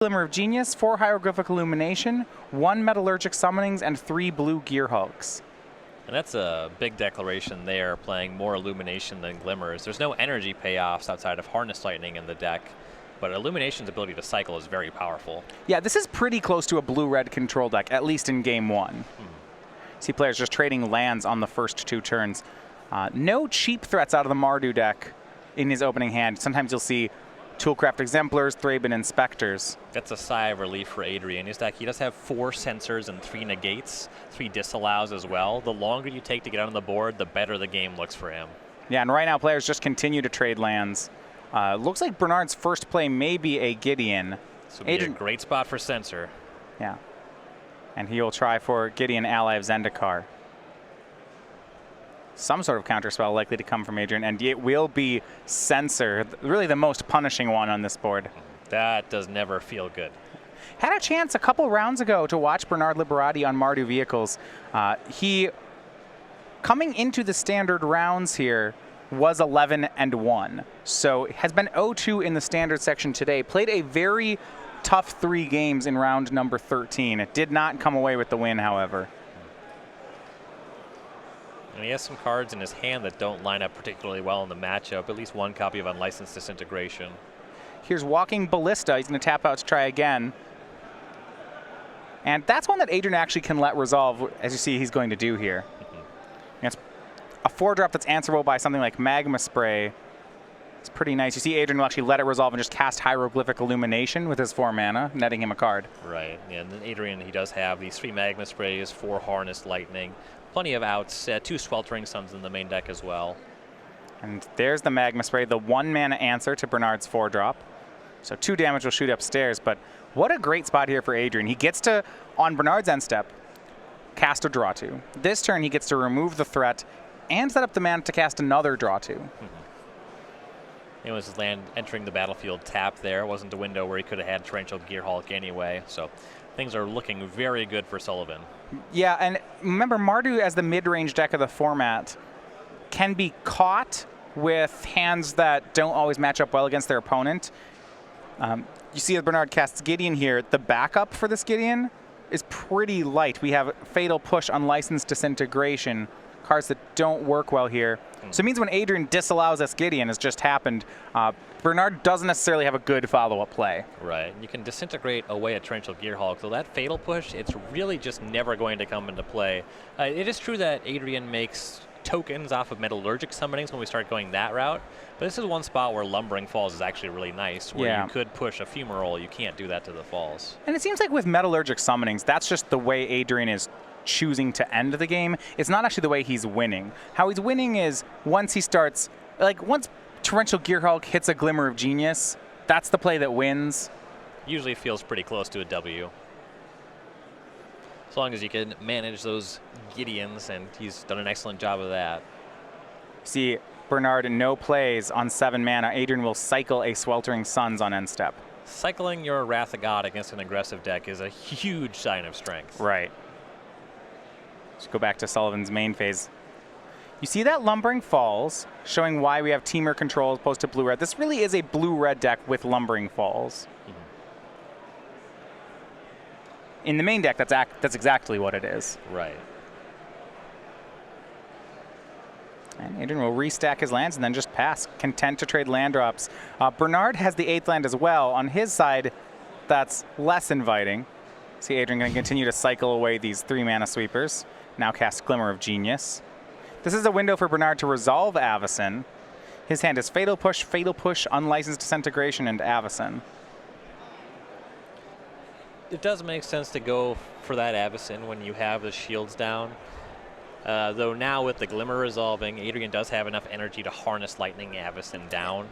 Glimmer of Genius, 4 Hieroglyphic Illumination, 1 Metallurgic Summonings, and 3 Blue Gear Hulks. And that's a big declaration there, playing more Illumination than Glimmers. There's no energy payoffs outside of Harness Lightning in the deck, but Illumination's ability to cycle is very powerful. Yeah, this is pretty close to a blue-red control deck, at least in Game 1. See players just trading lands on the first 2 turns. No cheap threats out of the Mardu deck in his opening hand. Sometimes you'll see Toolcraft Exemplars, Thraben Inspectors. That's a sigh of relief for Adrian. His deck, he does have 4 Censors and 3 Negates, 3 Disallows as well. The longer you take to get on the board, the better the game looks for him. Yeah, and right now players just continue to trade lands. Looks like Bernard's first play may be a Gideon. This would be a great spot for Censor. Yeah. And he will try for Gideon, ally of Zendikar. Some sort of counterspell likely to come from Adrian, and it will be Censor, really the most punishing one on this board. That does never feel good. Had a chance a couple rounds ago to watch Bernard Liberati on Mardu vehicles. He, coming into the standard rounds here, was 11-1. So has been 0-2 in the standard section today. Played a very tough 3 games in round number 13. It did not come away with the win, however. And he has some cards in his hand that don't line up particularly well in the matchup. At least 1 copy of Unlicensed Disintegration. Here's Walking Ballista. He's going to tap out to try again. And that's one that Adrian actually can let resolve, as you see he's going to do here. It's a 4-drop that's answerable by something like Magma Spray. It's pretty nice. You see Adrian will actually let it resolve and just cast Hieroglyphic Illumination with his 4 mana, netting him a card. Right, and then Adrian, he does have these 3 Magma Sprays, 4 Harness Lightning, plenty of outs, 2 Sweltering Suns in the main deck as well. And there's the Magma Spray, the 1 mana answer to Bernard's 4-drop. So 2 damage will shoot upstairs, but what a great spot here for Adrian. He gets to, on Bernard's end step, cast a draw 2. This turn he gets to remove the threat and set up the mana to cast another draw 2. It was his land entering the battlefield tap there. It wasn't a window where he could have had Torrential Gearhulk anyway, so things are looking very good for Sullivan. Yeah, and remember, Mardu as the mid-range deck of the format can be caught with hands that don't always match up well against their opponent. You see as Bernard casts Gideon here, the backup for this Gideon is pretty light. We have Fatal Push, Unlicensed Disintegration, cards that don't work well here. So it means when Adrian disallows this Gideon, as just happened, Bernard doesn't necessarily have a good follow-up play. Right. You can disintegrate away a Torrential Gearhulk, so that Fatal Push, it's really just never going to come into play. It is true that Adrian makes tokens off of Metallurgic Summonings when we start going that route, but this is one spot where Lumbering Falls is actually really nice, where you could push a Fumarole. You can't do that to the Falls. And it seems like with Metallurgic Summonings, that's just the way Adrian is choosing to end the game. It's not actually the way he's winning. How he's winning is once he starts, like once Torrential Gearhulk hits a Glimmer of Genius, that's the play that wins. Usually feels pretty close to a W. As long as you can manage those Gideons, and he's done an excellent job of that. See, Bernard no plays on 7 mana. Adrian will cycle a Sweltering Suns on end step. Cycling your Wrath of God against an aggressive deck is a huge sign of strength. Right. Let's go back to Sullivan's main phase. You see that Lumbering Falls, showing why we have Teamer control as opposed to blue-red. This really is a blue-red deck with Lumbering Falls. In the main deck, that's exactly what it is. Right. And Adrian will restack his lands and then just pass, content to trade land drops. Bernard has the 8th land as well. On his side, that's less inviting. See Adrian going to continue to cycle away these 3 mana sweepers. Now cast Glimmer of Genius. This is a window for Bernard to resolve Avacyn. His hand is Fatal Push, Unlicensed Disintegration, and Avacyn. It does make sense to go for that Avacyn when you have the shields down. Though now with the Glimmer resolving, Adrian does have enough energy to harness Lightning Avacyn down.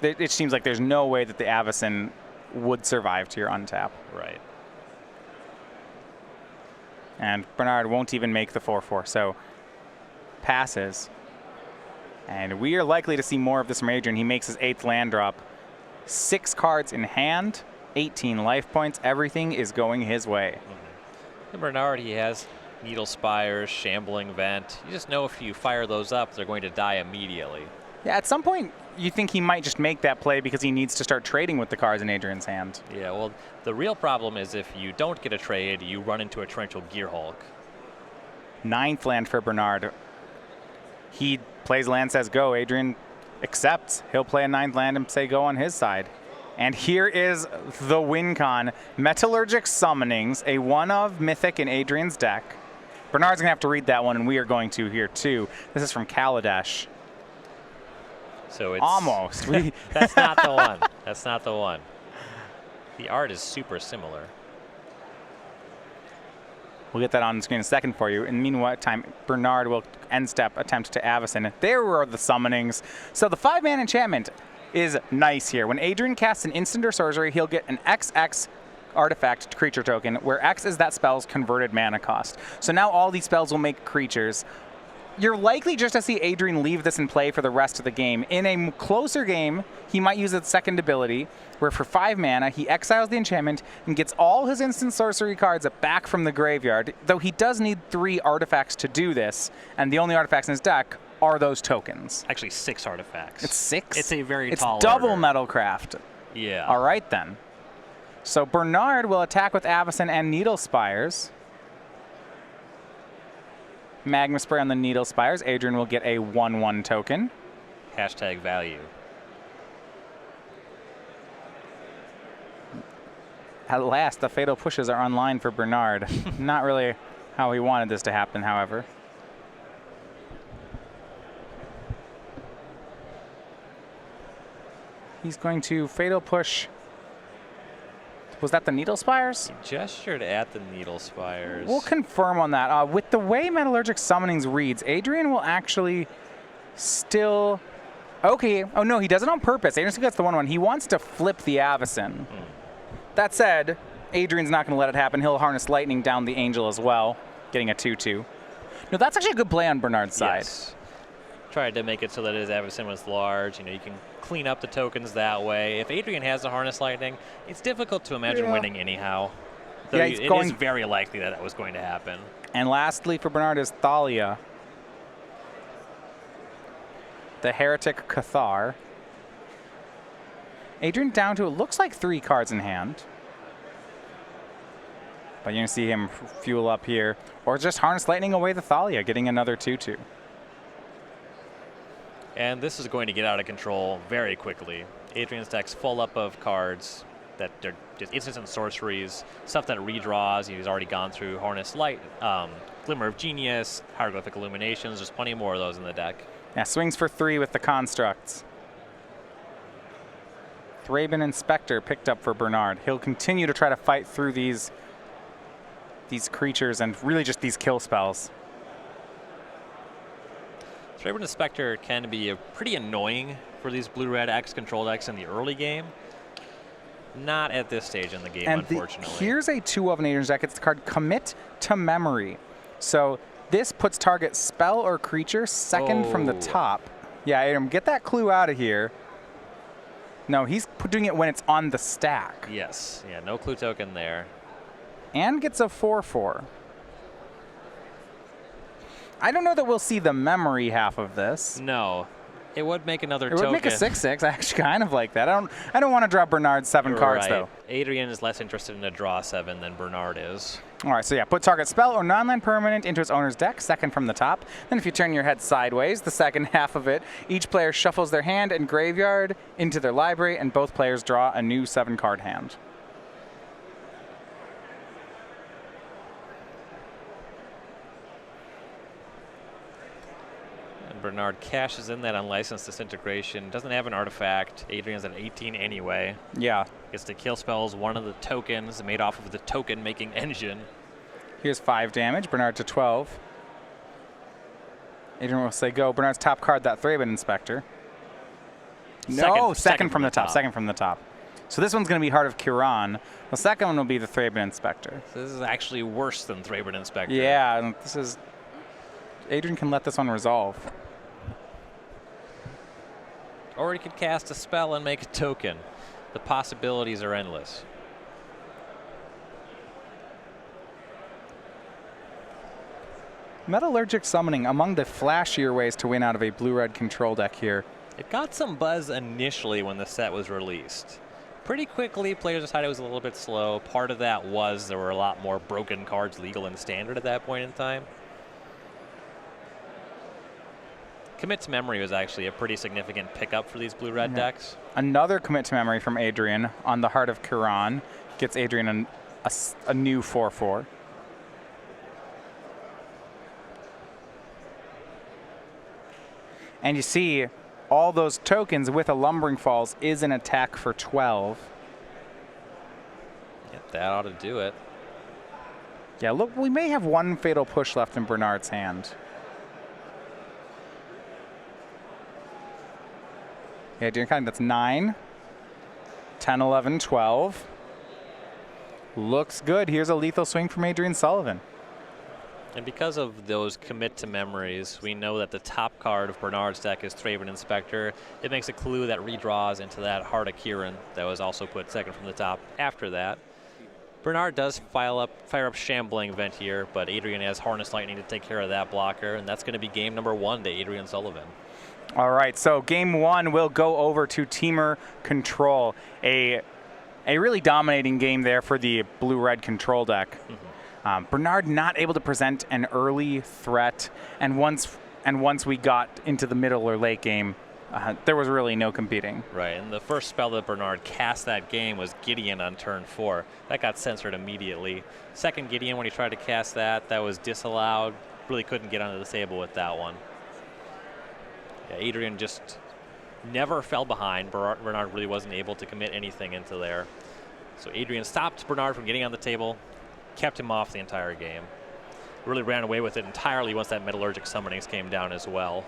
It seems like there's no way that the Avacyn would survive to your untap. Right. And Bernard won't even make the 4/4, so passes. And we are likely to see more of this from Adrian. He makes his 8th land drop. 6 cards in hand, 18 life points. Everything is going his way. And Bernard, he has Needle Spires, Shambling Vent. You just know if you fire those up, they're going to die immediately. Yeah, at some point, you think he might just make that play because he needs to start trading with the cards in Adrian's hand. Yeah, well, the real problem is if you don't get a trade, you run into a Torrential Gearhulk. 9th land for Bernard. He plays land, says go. Adrian accepts. He'll play a 9th land and say go on his side. And here is the win con. Metallurgic Summonings, a 1-of Mythic in Adrian's deck. Bernard's going to have to read that one, and we are going to here too. This is from Kaladesh. So it's Almost. That's not the one. That's not the one. The art is super similar. We'll get that on the screen in a second for you. In the meantime, Bernard will end step attempt to Avacyn. There were the summonings. So the 5-man enchantment is nice here. When Adrian casts an instant or sorcery, he'll get an XX artifact creature token, where X is that spell's converted mana cost. So now all these spells will make creatures. You're likely just to see Adrian leave this in play for the rest of the game. In a closer game, he might use its second ability, where for 5 mana, he exiles the enchantment and gets all his instant sorcery cards back from the graveyard, though he does need 3 artifacts to do this, and the only artifacts in his deck are those tokens. Actually, 6 artifacts. It's 6? It's a very it's tall It's double order. Metalcraft. Yeah. All right, then. So Bernard will attack with Avacyn and Needle Spires. Magma Spray on the Needle Spires. Adrian will get a 1/1 token. Hashtag value. At last, the Fatal Pushes are online for Bernard. Not really how he wanted this to happen, however. He's going to Fatal Push. Was that the Needle Spires? He gestured at the Needle Spires. We'll confirm on that. With the way Metallurgic Summonings reads, Adrian will actually still... Okay. Oh, no, he does it on purpose. Adrian still gets the 1/1. He wants to flip the Avacyn. That said, Adrian's not going to let it happen. He'll Harness Lightning down the Angel as well, getting a 2/2. No, that's actually a good play on Bernard's side. Yes. Tried to make it so that his Avacyn was large. You know, you can clean up the tokens that way. If Adrian has a Harness Lightning, it's difficult to imagine winning anyhow. Though Yeah, it is very likely that was going to happen. And lastly for Bernard is Thalia. The Heretic Cathar. Adrian down to, it looks like 3 cards in hand. But you're going to see him fuel up here. Or just Harness Lightning away the Thalia, getting another 2/2. And this is going to get out of control very quickly. Adrian's deck's full up of cards that they're just instants and sorceries, stuff that redraws. He's already gone through Harness Light, Glimmer of Genius, Hieroglyphic Illuminations. There's plenty more of those in the deck. Yeah, swings for 3 with the Constructs. Thraben Inspector picked up for Bernard. He'll continue to try to fight through these creatures and really just these kill spells. Thraben Inspector can be pretty annoying for these blue-red X control decks in the early game. Not at this stage in the game, And unfortunately. Here's a 2-of in Adrian's deck. It's the card Commit to Memory. So this puts target spell or creature second from the top. Yeah, Adrian, get that clue out of here. No, he's doing it when it's on the stack. Yes. Yeah, no clue token there. And gets a 4/4. I don't know that we'll see the memory half of this. No. It would make another It token. would make a 6/6. I actually kind of like that. I don't want to draw Bernard's 7 cards, Right. though. Adrian is less interested in a draw 7 than Bernard is. All right, so yeah, put target spell or non-land permanent into its owner's deck, second from the top. Then if you turn your head sideways, the second half of it, each player shuffles their hand and graveyard into their library, and both players draw a new 7-card hand. And Bernard cashes in that unlicensed disintegration. Doesn't have an artifact. Adrian's at 18 anyway. Yeah. Gets to kill spells one of the tokens made off of the token-making engine. Here's 5 damage. Bernard to 12. Adrian will say go. Bernard's top card, that Thraben Inspector. No, second from the top. Second from the top. So this one's going to be Heart of Kiran. The second one will be the Thraben Inspector. So this is actually worse than Thraben Inspector. Yeah, and this is... Adrian can let this one resolve. Or he could cast a spell and make a token. The possibilities are endless. Metallurgic Summoning, among the flashier ways to win out of a blue-red control deck here. It got some buzz initially when the set was released. Pretty quickly, players decided it was a little bit slow. Part of that was there were a lot more broken cards legal in Standard at that point in time. Commit to Memory was actually a pretty significant pickup for these blue-red decks. Another Commit to Memory from Adrian on the Heart of Kiran gets Adrian a new 4/4. And you see all those tokens with a Lumbering Falls is an attack for 12. Yep, that ought to do it. Yeah, look, we may have one Fatal Push left in Bernard's hand. Yeah, Adrian, that's 9, 10, 11, 12. Looks good. Here's a lethal swing from Adrian Sullivan. And because of those Commit to Memories, we know that the top card of Bernard's deck is Thraben Inspector. It makes a clue that redraws into that Heart of Kiran that was also put second from the top after that. Bernard does fire up Shambling Vent here, but Adrian has Harness Lightning to take care of that blocker, and that's going to be game number 1 to Adrian Sullivan. All right, so game 1 will go over to Teamer Control. A really dominating game there for the blue-red control deck. Bernard not able to present an early threat, and once we got into the middle or late game, there was really no competing. Right, and the first spell that Bernard cast that game was Gideon on turn 4. That got censored immediately. Second Gideon, when he tried to cast that was disallowed. Really couldn't get onto the table with that one. Yeah, Adrian just never fell behind. Bernard really wasn't able to commit anything into there. So Adrian stopped Bernard from getting on the table, kept him off the entire game. Really ran away with it entirely once that Metallurgic Summonings came down as well.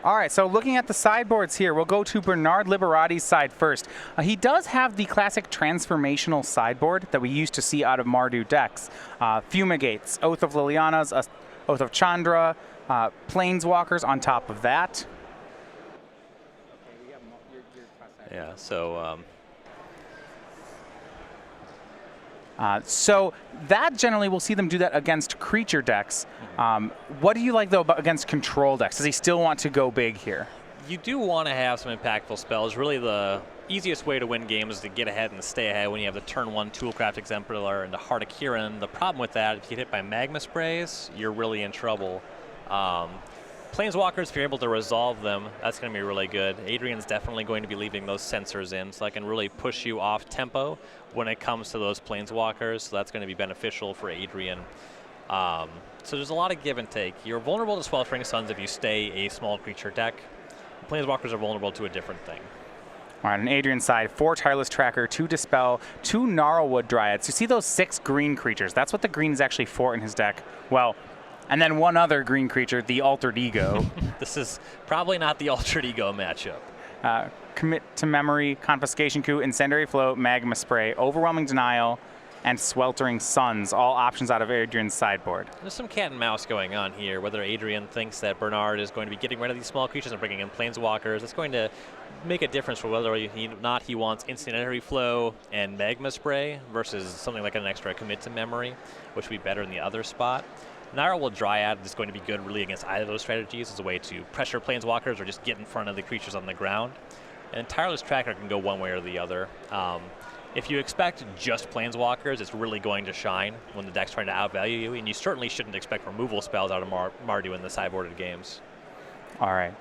All right, so looking at the sideboards here, we'll go to Bernard Liberati's side first. He does have the classic transformational sideboard that we used to see out of Mardu decks. Fumigates, Oath of Liliana's, Oath of Chandra, Planeswalkers on top of that. Yeah, so so that generally we'll see them do that against creature decks. What do you like though about against control decks? Does he still want to go big here? you do want to have some impactful spells. Really the easiest way to win games is to get ahead and stay ahead when you have the turn 1 Toolcraft Exemplar and the Heart of Kiran. The problem with that, if you get hit by Magma Sprays, you're really in trouble. Planeswalkers, if you're able to resolve them, that's going to be really good. Adrian's definitely going to be leaving those sensors in, so that can really push you off tempo when it comes to those Planeswalkers, so that's going to be beneficial for Adrian. So there's a lot of give and take. You're vulnerable to Sweltering Suns if you stay a small creature deck. Planeswalkers are vulnerable to a different thing. All right, on Adrian's side, 4 Tireless Tracker, 2 Dispel, 2 Gnarlwood Dryads. You see those 6 green creatures. That's what the green is actually for in his deck. Well, and then one other green creature, the Altered Ego. This is probably not the Altered Ego matchup. Commit to Memory, Confiscation Coup, Incendiary Flow, Magma Spray, Overwhelming Denial, and Sweltering Suns, all options out of Adrian's sideboard. There's some cat and mouse going on here, whether Adrian thinks that Bernard is going to be getting rid of these small creatures and bringing in Planeswalkers. It's going to make a difference for whether he wants Incendiary Flow and Magma Spray versus something like an extra Commit to Memory, which would be better in the other spot. Gnarlwood Dryad is going to be good really against either of those strategies as a way to pressure Planeswalkers or just get in front of the creatures on the ground. And Tireless Tracker can go one way or the other. If you expect just Planeswalkers, it's really going to shine when the deck's trying to outvalue you, and you certainly shouldn't expect removal spells out of Mardu in the sideboarded games. All right.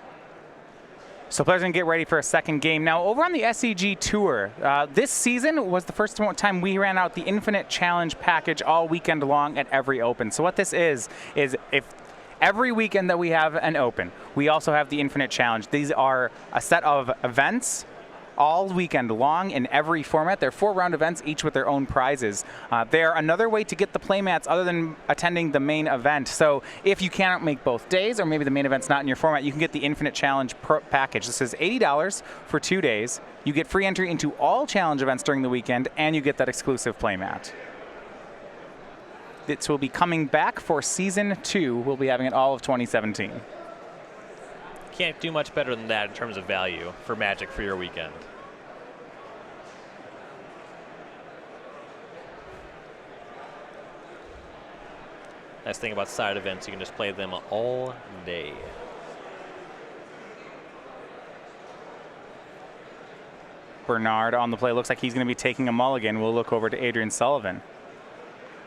So players can get ready for a second game. Now, over on the SCG Tour, this season was the first time we ran out the Infinite Challenge package all weekend long at every Open. So what this is if every weekend that we have an Open, we also have the Infinite Challenge. These are a set of events all weekend long in every format. They're 4-round events, each with their own prizes. They're another way to get the playmats other than attending the main event. So if you cannot make both days, or maybe the main event's not in your format, you can get the Infinite Challenge package. This is $80 for 2 days. You get free entry into all challenge events during the weekend, and you get that exclusive playmat. This will be coming back for Season 2. We'll be having it all of 2017. Can't do much better than that in terms of value for Magic for your weekend. Nice thing about side events, you can just play them all day. Bernard on the play. Looks like he's going to be taking a mulligan. We'll look over to Adrian Sullivan.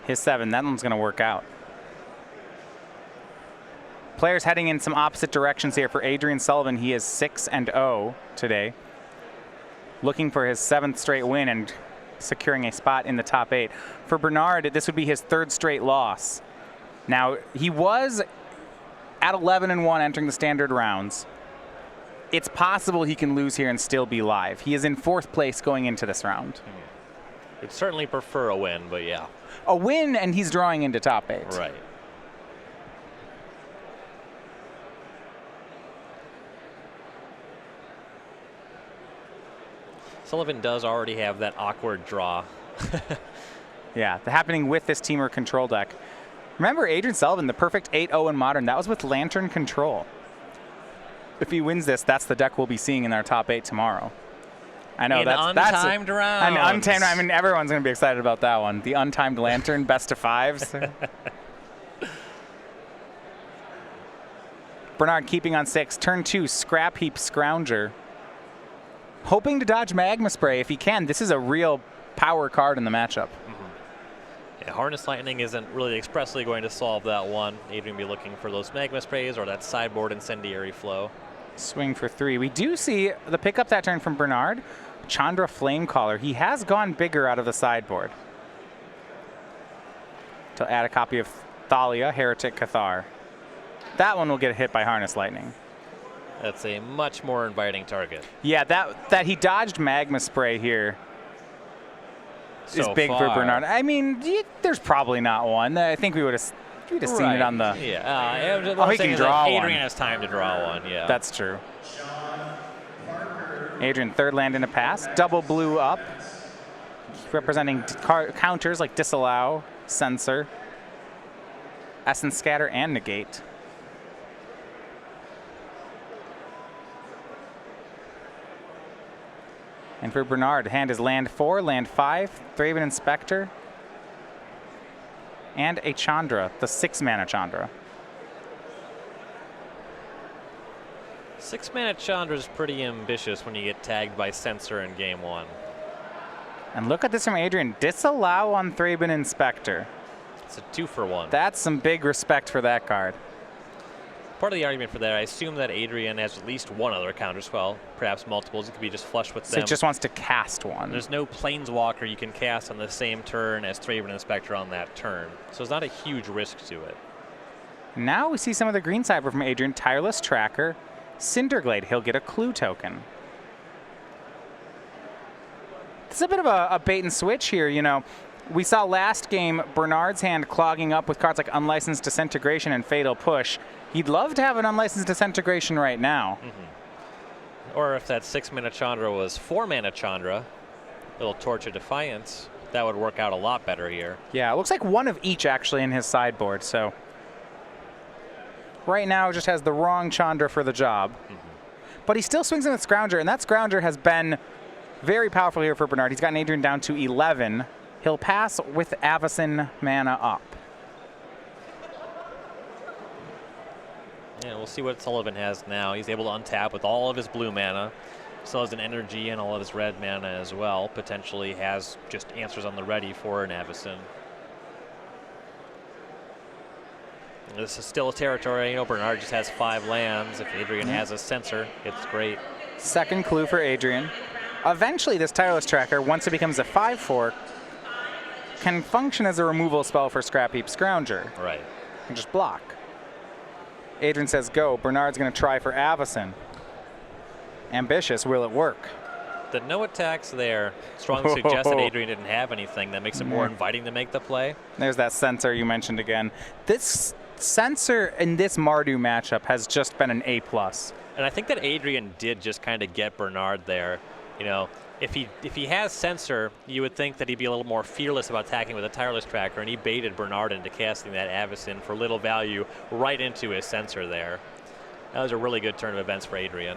His 7. That one's going to work out. Players heading in some opposite directions here. For Adrian Sullivan, he is 6-0 today. Looking for his 7th straight win and securing a spot in the top 8. For Bernard, this would be his 3rd straight loss. Now, he was at 11-1 entering the standard rounds. It's possible he can lose here and still be live. He is in 4th place going into this round. Would certainly prefer a win, but yeah. A win, and he's drawing into top 8. Right. Sullivan does already have that awkward draw. Yeah, happening with this Teamer control deck. Remember Adrian Sullivan, the perfect 8-0 in Modern, that was with Lantern control. If he wins this, that's the deck we'll be seeing in our top 8 tomorrow. I know that's untimed round. An untimed. I mean, everyone's going to be excited about that one. The untimed Lantern, best of 5s. Bernard keeping on 6. Turn 2, Scrap Heap Scrounger. Hoping to dodge Magma Spray if he can. This is a real power card in the matchup. Yeah, Harness Lightning isn't really expressly going to solve that one. Adrian will be looking for those Magma Sprays or that sideboard Incendiary Flow. Swing for 3. We do see the pickup that turn from Bernard. Chandra Flamecaller. He has gone bigger out of the sideboard. To add a copy of Thalia, Heretic Cathar. That one will get hit by Harness Lightning. That's a much more inviting target. Yeah, that he dodged Magma Spray here is So big far. for Bernard. I mean, there's probably not one. I think we would have seen it on the... Yeah. He can draw one. Adrian has time to draw one, yeah. That's true. Adrian, 3rd land in a pass. Double blue up. Representing counters like Disallow, Censor, Essence Scatter, and Negate. And for Bernard, hand is land 4, land 5, Thraben Inspector, and a Chandra, the 6-mana Chandra. 6-mana Chandra is pretty ambitious when you get tagged by Censor in game 1. And look at this from Adrian. Disallow on Thraben Inspector. It's a 2-for-1. That's some big respect for that card. Part of the argument for that, I assume that Adrian has at least one other counter spell, perhaps multiples. It could be just flush with So them. he just wants to cast one. There's no Planeswalker you can cast on the same turn as Thraben Inspector on that turn. So it's not a huge risk to it. Now we see some of the green cyber from Adrian. Tireless Tracker, Cinderglade. He'll get a clue token. This is a bit of a bait and switch here, you know. We saw last game Bernard's hand clogging up with cards like Unlicensed Disintegration and Fatal Push. He'd love to have an Unlicensed Disintegration right now. Or if that 6-mana Chandra was 4-mana Chandra, little Torch of Defiance, that would work out a lot better here. Yeah, it looks like one of each actually in his sideboard, so. Right now just has the wrong Chandra for the job. But he still swings in with Scrounger, and that Scrounger has been very powerful here for Bernard. He's gotten Adrian down to 11. He'll pass with Avacyn mana up. Yeah, we'll see what Sullivan has now. He's able to untap with all of his blue mana. Still has an energy and all of his red mana as well. Potentially has just answers on the ready for an Avacyn. This is still a territory. You know, Bernard just has 5 lands. If Adrian has a Censor, it's great. Second clue for Adrian. Eventually, this Tireless Tracker, once it becomes a 5/4, can function as a removal spell for Scrap Heap Scrounger. Right. And just block. Adrian says go. Bernard's going to try for Avacyn. Ambitious. Will it work? The no attacks there strongly suggests that Adrian didn't have anything. That makes it more inviting to make the play. There's that Censor you mentioned again. This Censor in this Mardu matchup has just been an A+. And I think that Adrian did just kind of get Bernard there. You know, if he has Censor, you would think that he'd be a little more fearless about attacking with a Tireless Tracker, and he baited Bernard into casting that Avacyn for little value right into his Censor there. That was a really good turn of events for Adrian.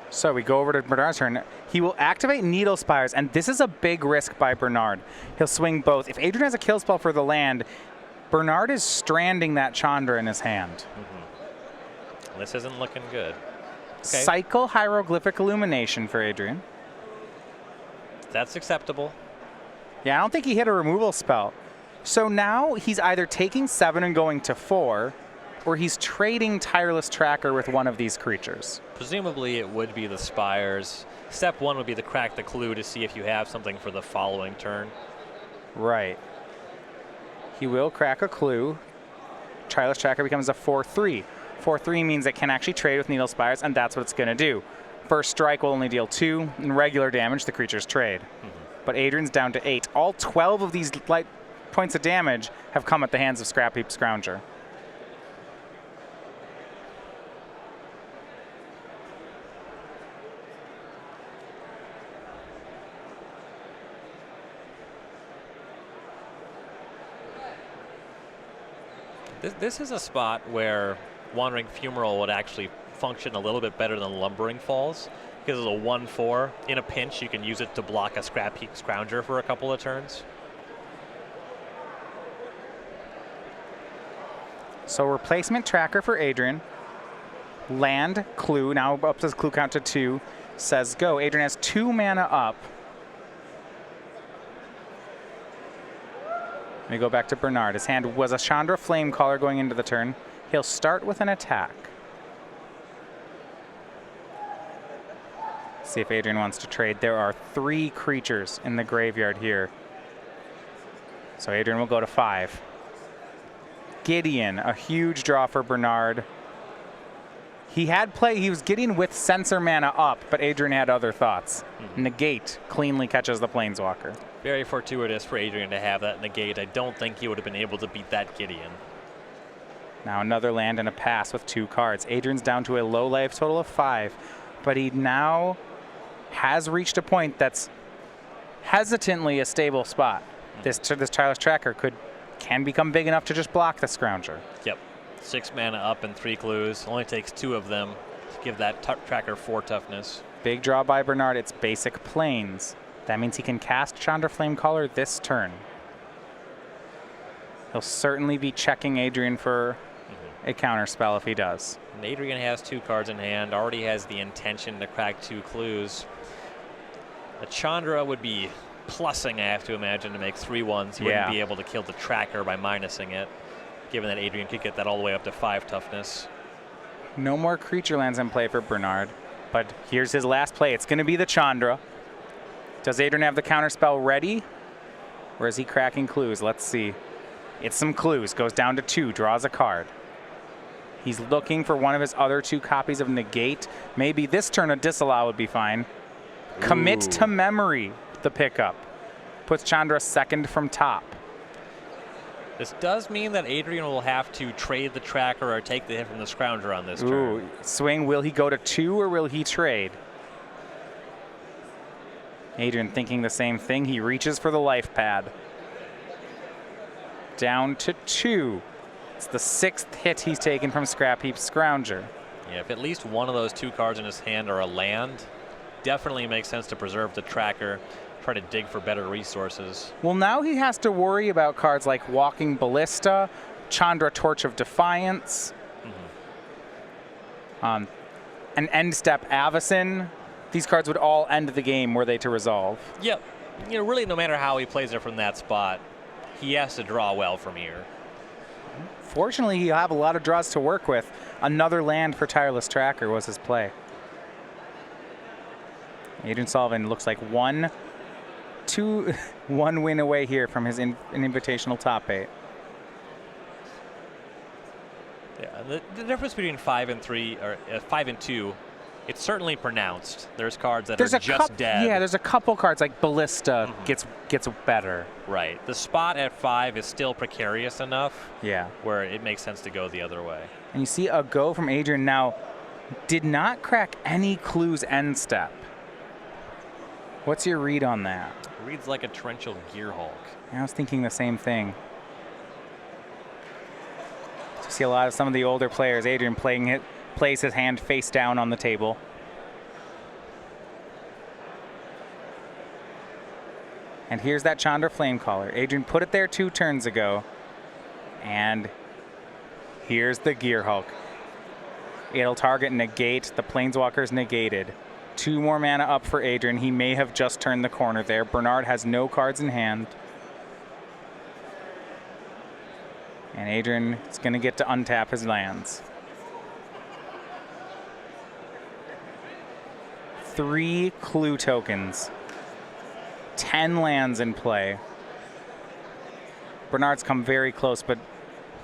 So we go over to Bernard's turn. He will activate Needle Spires, and this is a big risk by Bernard. He'll swing both. If Adrian has a kill spell for the land, Bernard is stranding that Chandra in his hand. This isn't looking good. Okay. Cycle Hieroglyphic Illumination for Adrian. That's acceptable. Yeah, I don't think he hit a removal spell. So now he's either taking 7 and going to 4, or he's trading Tireless Tracker with one of these creatures. Presumably it would be the Spires. Step 1 would be to crack the clue to see if you have something for the following turn. Right. He will crack a clue. Tireless Tracker becomes a 4/3. 4/3 means it can actually trade with Needle Spires, and that's what it's going to do. First strike will only deal 2, and regular damage the creatures trade. But Adrian's down to 8. All 12 of these light points of damage have come at the hands of Scrap Heap Scrounger. This is a spot where Wandering Fumarole would actually function a little bit better than Lumbering Falls. Because it's a 1/4. In a pinch, you can use it to block a Scrap Heap Scrounger for a couple of turns. So replacement tracker for Adrian. Land, clue, now up to his clue count to 2. Says go. Adrian has 2 mana up. Let me go back to Bernard. His hand was a Chandra Flamecaller going into the turn. He'll start with an attack. See if Adrian wants to trade. There are 3 creatures in the graveyard here. So Adrian will go to 5. Gideon, a huge draw for Bernard. He was Gideon with Censor mana up, but Adrian had other thoughts. Negate cleanly catches the Planeswalker. Very fortuitous for Adrian to have that negate. I don't think he would have been able to beat that Gideon. Now another land and a pass with 2 cards. Adrian's down to a low life total of 5, but he now has reached a point that's hesitantly a stable spot. This Tireless Tracker can become big enough to just block the Scrounger. Yep. 6 mana up and 3 clues. Only takes 2 of them to give that tracker 4 toughness. Big draw by Bernard. It's basic planes. That means he can cast Chandra Flamecaller this turn. He'll certainly be checking Adrian for a counter spell if he does. And Adrian has 2 cards in hand, already has the intention to crack 2 clues. A Chandra would be plussing, I have to imagine, to make 3/1s. He wouldn't be able to kill the tracker by minusing it, given that Adrian could get that all the way up to 5 toughness. No more creature lands in play for Bernard, but here's his last play. It's going to be the Chandra. Does Adrian have the counter spell ready, or is he cracking clues? Let's see. It's some clues. Goes down to 2, draws a card. He's looking for one of his other 2 copies of Negate. Maybe this turn a Disallow would be fine. Commit to Memory, the pickup. Puts Chandra 2nd from top. This does mean that Adrian will have to trade the tracker or take the hit from the Scrounger on this turn. Swing, will he go to 2 or will he trade? Adrian thinking the same thing. He reaches for the life pad. Down to 2. It's the 6th hit he's taken from Scrap Heap Scrounger. Yeah, if at least one of those 2 cards in his hand are a land, definitely makes sense to preserve the tracker, try to dig for better resources. Well, now he has to worry about cards like Walking Ballista, Chandra Torch of Defiance, an End Step Avacyn. These cards would all end the game were they to resolve. Yep. You know, really, no matter how he plays it from that spot, he has to draw well from here. Fortunately, he'll have a lot of draws to work with. Another land for Tireless Tracker was his play. Adrian Sullivan looks like 1 win away here from his Invitational top 8. Yeah, the difference between 5 and 3 or 5 and 2, it's certainly pronounced. There's cards that are just dead. Yeah, there's a couple cards like Ballista gets better. Right. The spot at 5 is still precarious enough. Yeah. Where it makes sense to go the other way. And you see a go from Adrian now. Did not crack any clues end step. What's your read on that? Reads like a torrential Gearhulk. I was thinking the same thing. You see a lot of some of the older players. Adrian plays his hand face down on the table. And here's that Chandra Flamecaller. Adrian put it there 2 turns ago. And here's the Gear Hulk. It'll target negate. The Planeswalker's negated. 2 more mana up for Adrian. He may have just turned the corner there. Bernard has no cards in hand. And Adrian is going to get to untap his lands. 3 clue tokens. 10 lands in play. Bernard's come very close, but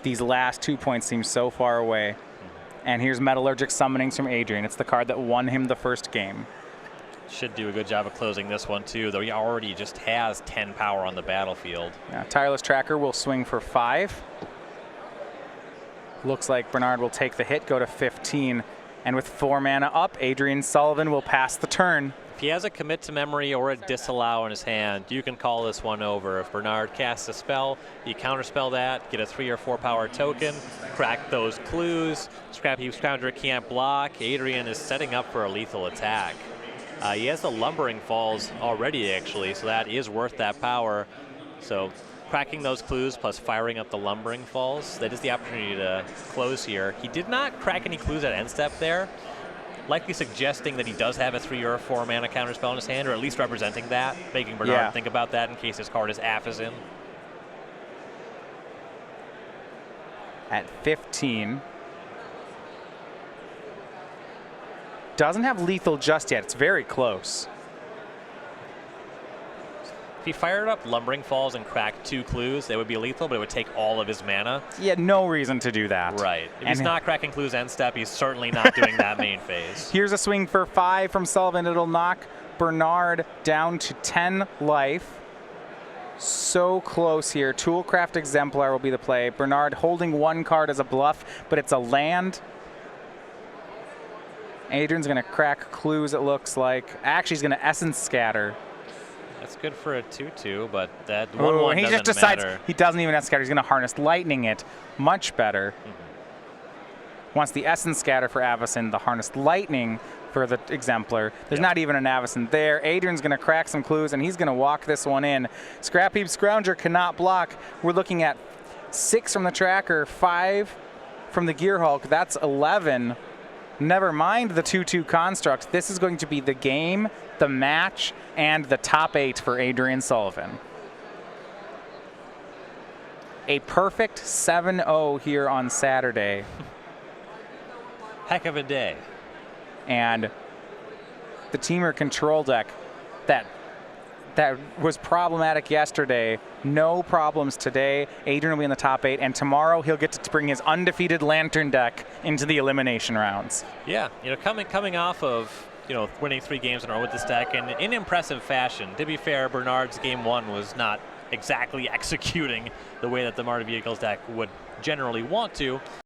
these last 2 points seem so far away. And here's Metallurgic Summonings from Adrian. It's the card that won him the first game. Should do a good job of closing this one too, though he already just has 10 power on the battlefield. Yeah, Tireless Tracker will swing for 5. Looks like Bernard will take the hit, go to 15. And with 4 mana up, Adrian Sullivan will pass the turn. If he has a commit to memory or a disallow in his hand, you can call this one over. If Bernard casts a spell, you counterspell that, get a 3 or 4 power token, crack those clues. Scrappy Scrounger can't block. Adrian is setting up for a lethal attack. He has the Lumbering Falls already, actually, so that is worth that power. So cracking those clues plus firing up the Lumbering Falls, that is the opportunity to close here. He did not crack any clues at end step there, likely suggesting that he does have a 3 or 4 mana counterspell in his hand, or at least representing that, making Bernard think about that in case his card is Affazin. At 15. Doesn't have lethal just yet. It's very close. If he fired up Lumbering Falls and cracked 2 clues, they would be lethal, but it would take all of his mana. Yeah, no reason to do that. Right. If he's not cracking clues end step, he's certainly not doing that main phase. Here's a swing for 5 from Sullivan. It'll knock Bernard down to 10 life. So close here. Toolcraft Exemplar will be the play. Bernard holding 1 card as a bluff, but it's a land. Adrian's going to crack clues, it looks like. Actually, he's going to Essence Scatter. That's good for a 2/2, but that 1/1 he doesn't just decides matter. he doesn't even Essence Scatter. He's going to Harness Lightning it. Much better. Wants the Essence Scatter for Avacyn, the Harnessed Lightning for the Exemplar. There's not even an Avacyn there. Adrian's going to crack some clues, and he's going to walk this one in. Scrap Heap Scrounger cannot block. We're looking at 6 from the tracker, 5 from the Gear Hulk. That's 11. Never mind the 2/2 construct. This is going to be the game, the match, and the top 8 for Adrian Sullivan. A perfect 7-0 here on Saturday. Heck of a day. And the Teamer control deck that was problematic yesterday, no problems today. Adrian will be in the top 8, and tomorrow he'll get to bring his undefeated Lantern deck into the elimination rounds. Yeah, coming off of winning 3 games in a row with this deck and in impressive fashion. To be fair, Bernard's game 1 was not exactly executing the way that the Marty Vehicles deck would generally want to.